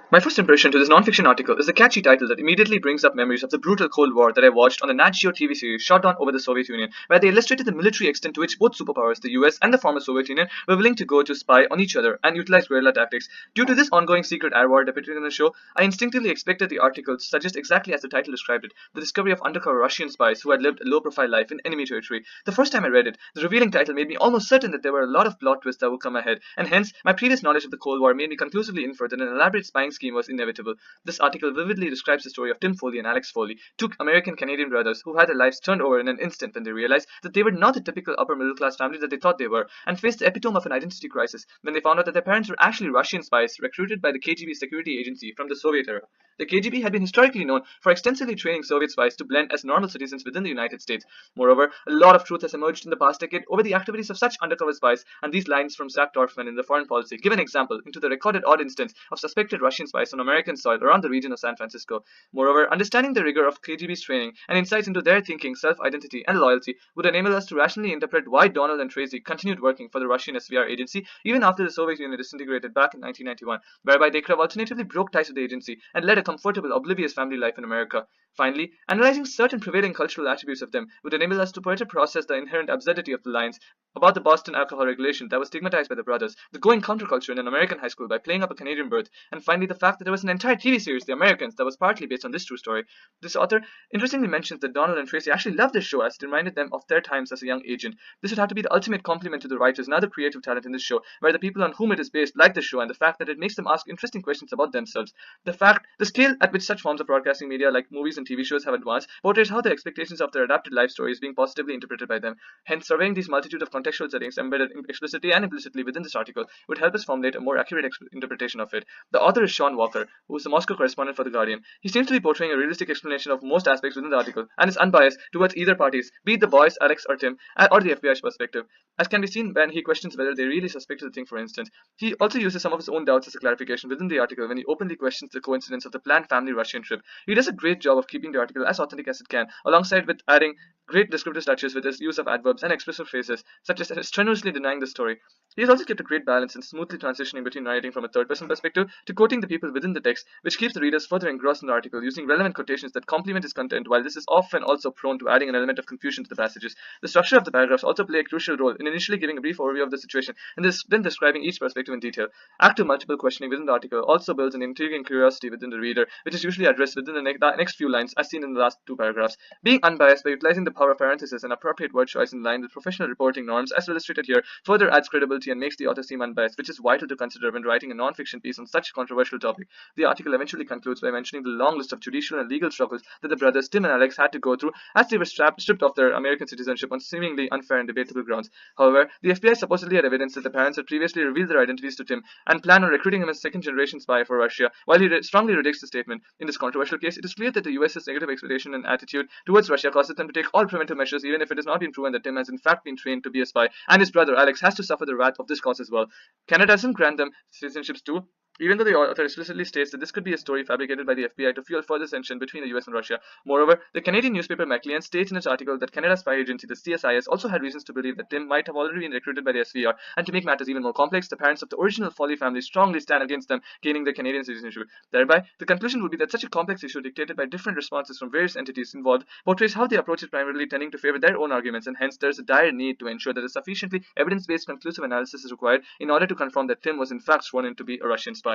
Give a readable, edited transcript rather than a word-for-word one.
My first impression to this non-fiction article is the catchy title that immediately brings up memories of the brutal Cold War that I watched on the Nat Geo TV series shot on over the Soviet Union, where they illustrated the military extent to which both superpowers, the US and the former Soviet Union, were willing to go to spy on each other and utilize guerrilla tactics. Due to this ongoing secret air war depicted in the show, I instinctively expected the article to suggest exactly as the title described it, the discovery of undercover Russian spies who had lived a low-profile life in enemy territory. The first time I read it, the revealing title made me almost certain that there were a lot of plot twists that would come ahead, and hence my previous knowledge of the Cold War made me conclusively infer that an elaborate spying scheme was inevitable. This article vividly describes the story of Tim Foley and Alex Foley, two American-Canadian brothers who had their lives turned over in an instant when they realized that they were not the typical upper-middle-class family that they thought they were, and faced the epitome of an identity crisis when they found out that their parents were actually Russian spies recruited by the KGB security agency from the Soviet era. The KGB had been historically known for extensively training Soviet spies to blend as normal citizens within the United States. Moreover, a lot of truth has emerged in the past decade over the activities of such undercover spies, and these lines from Zach Dorfman in the Foreign Policy give an example into the recorded odd instance of suspected Russian spies on American soil around the region of San Francisco. Moreover, understanding the rigor of KGB's training and insights into their thinking, self-identity, and loyalty would enable us to rationally interpret why Donald and Tracy continued working for the Russian SVR agency even after the Soviet Union disintegrated back in 1991, whereby they could have alternatively broke ties with the agency and led a comfortable, oblivious family life in America. Finally, analyzing certain prevailing cultural attributes of them would enable us to better process the inherent absurdity of the lines about the Boston alcohol regulation that was stigmatized by the brothers, the going counterculture in an American high school by playing up a Canadian birth, and finally the fact that there was an entire TV series, The Americans, that was partly based on this true story. This author interestingly mentions that Donald and Tracy actually loved this show as it reminded them of their times as a young agent. This would have to be the ultimate compliment to the writers and other creative talent in this show, where the people on whom it is based like the show and the fact that it makes them ask interesting questions about themselves. The scale at which such forms of broadcasting media like movies and TV shows have advanced portrays how the expectations of their adapted life story is being positively interpreted by them. Hence, surveying these multitude of contextual settings embedded explicitly and implicitly within this article would help us formulate a more accurate interpretation of it. The author is Sean Walker, who is the Moscow correspondent for The Guardian. He seems to be portraying a realistic explanation of most aspects within the article and is unbiased towards either parties, be it the boys, Alex or Tim, or the FBI's perspective, as can be seen when he questions whether they really suspected the thing, for instance. He also uses some of his own doubts as a clarification within the article when he openly questions the coincidence of the planned family Russian trip. He does a great job of keeping the article as authentic as it can, alongside with adding great descriptive touches with his use of adverbs and expressive phrases, such as strenuously denying the story. He has also kept a great balance in smoothly transitioning between narrating from a third-person perspective to quoting the people within the text, which keeps the readers further engrossed in the article, using relevant quotations that complement his content, while this is often also prone to adding an element of confusion to the passages. The structure of the paragraphs also play a crucial role in initially giving a brief overview of the situation and then describing each perspective in detail. Active multiple questioning within the article also builds an intriguing curiosity within the reader, which is usually addressed within the next few lines, as seen in the last two paragraphs. Being unbiased by utilizing the power of parenthesis and appropriate word choice in line with professional reporting norms, as illustrated here, further adds credibility and makes the author seem unbiased, which is vital to consider when writing a non-fiction piece on such a controversial topic. The article eventually concludes by mentioning the long list of judicial and legal struggles that the brothers Tim and Alex had to go through as they were stripped of their American citizenship on seemingly unfair and debatable grounds. However, the FBI supposedly had evidence that the parents had previously revealed their identities to Tim and planned on recruiting him as a second-generation spy for Russia. While he strongly rejects the statement, in this controversial case, it is clear that the US's negative expectation and attitude towards Russia causes them to take all preventive measures, even if it has not been proven that Tim has in fact been trained to be a spy, and his brother Alex has to suffer the wrath of this cause as well. Canada doesn't grant them citizenships too, even though the author explicitly states that this could be a story fabricated by the FBI to fuel further tension between the US and Russia. Moreover, the Canadian newspaper Maclean states in its article that Canada's spy agency, the CSIS, also had reasons to believe that Tim might have already been recruited by the SVR, and to make matters even more complex, the parents of the original Foley family strongly stand against them gaining their Canadian citizenship. Thereby, the conclusion would be that such a complex issue dictated by different responses from various entities involved portrays how they approach it primarily tending to favor their own arguments, and hence there is a dire need to ensure that a sufficiently evidence-based conclusive analysis is required in order to confirm that Tim was in fact sworn in to be a Russian spy.